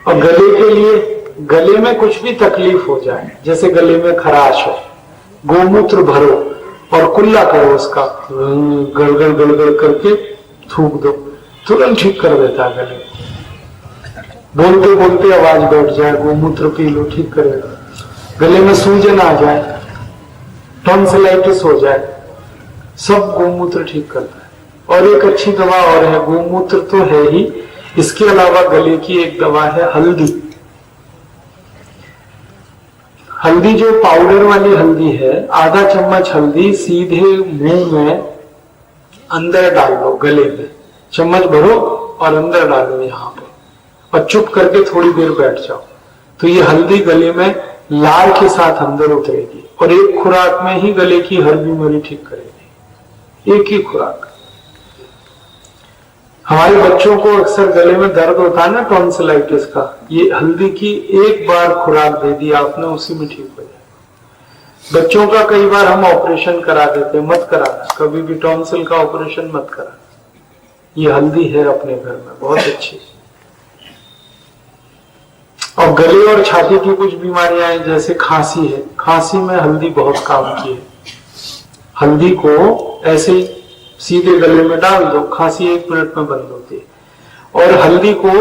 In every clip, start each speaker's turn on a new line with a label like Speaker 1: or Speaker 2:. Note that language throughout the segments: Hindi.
Speaker 1: और गले के लिए, गले में कुछ भी तकलीफ हो जाए, जैसे गले में खराश है, गोमूत्र भरो और कुल्ला करो, उसका गड़गड़ गड़गड़ करके थूक दो, तुरंत ठीक कर देता है गले। बोलते बोलते आवाज बैठ जाए, गोमूत्र पी लो, ठीक करेगा। गले में सूजन आ जाए, टॉन्सिलाइटिस हो जाए, सब गोमूत्र ठीक करता है। और एक अच्छी दवा और है, गोमूत्र तो है ही, इसके अलावा गले की एक दवा है हल्दी। हल्दी जो पाउडर वाली हल्दी है, आधा चम्मच हल्दी सीधे मुंह में अंदर डाल लो, गले में चम्मच भरो और अंदर डालो यहाँ पे, और चुप करके थोड़ी देर बैठ जाओ, तो ये हल्दी गले में लार के साथ अंदर उतरेगी और एक खुराक में ही गले की हर बीमारी ठीक करेगी, एक ही खुराक। हमारे बच्चों को अक्सर गले में दर्द होता है ना, टॉन्सिलाइटिस का, ये हल्दी की एक बार खुराक दे दी आपने, उसी में ठीक हो जाए। बच्चों का कई बार हम ऑपरेशन करा देते, मत कराना कभी भी, टॉन्सिल का ऑपरेशन मत कराना, ये हल्दी है अपने घर में बहुत अच्छी। और गले और छाती की कुछ बीमारियां हैं, जैसे खांसी है, खांसी में हल्दी बहुत काम की है। हल्दी को ऐसे सीधे गले में डाल दो, खांसी 1 मिनट में बंद होती है। और हल्दी को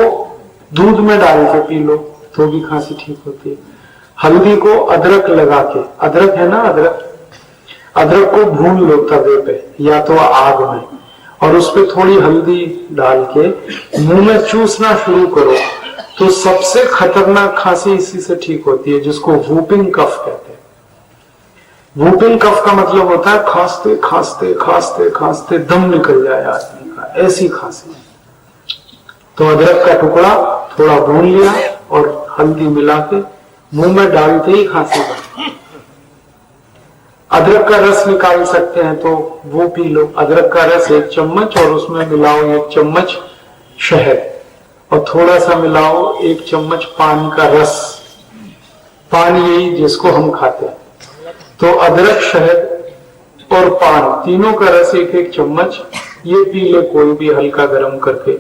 Speaker 1: दूध में डाल के पी लो तो भी खांसी ठीक होती है। हल्दी को अदरक लगा के, अदरक है ना, अदरक को भून लो तवे पे या तो आग में, और उस पर थोड़ी हल्दी डाल के मुंह में चूसना शुरू करो, तो सबसे खतरनाक खांसी इसी से ठीक होती है, जिसको वूपिंग कफ कहते हैं। वूपिंग कफ का मतलब होता है खांसते खांसते खांसते खांसते दम निकल जाए आदमी का, ऐसी खांसी। तो अदरक का टुकड़ा थोड़ा भून लिया और हल्दी मिला के मुंह में डालते ही खांसी बंद। अदरक का रस निकाल सकते हैं तो वो पी लो, अदरक का रस 1 चम्मच, और उसमें मिलाओ 1 चम्मच शहद, और थोड़ा सा मिलाओ 1 चम्मच पान का रस, पान यही जिसको हम खाते हैं। तो अदरक, शहद और पान तीनों का रस 1-1 चम्मच, ये पी ले कोई भी हल्का गर्म करके,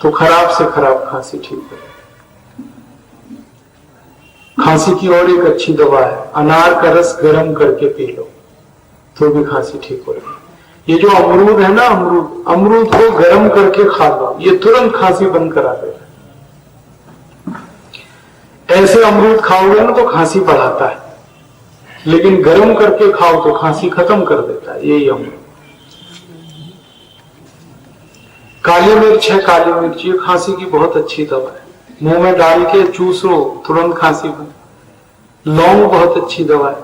Speaker 1: तो खराब से खराब खांसी ठीक है। खांसी की और एक अच्छी दवा है, अनार का रस गर्म करके पी लो तो भी खांसी ठीक हो जाएगी। ये जो अमरूद है ना, अमरूद को गर्म करके खा लो, ये तुरंत खांसी बंद करा देगा। ऐसे अमरूद खाओगे ना तो खांसी बढ़ाता है, लेकिन गर्म करके खाओ तो खांसी खत्म कर देता है, यही अमरूद। काली मिर्च है, काली मिर्च ये खांसी की बहुत अच्छी दवा है, मुंह में डाल के चूसो तुरंत खांसी बंद। लौंग बहुत अच्छी दवा है,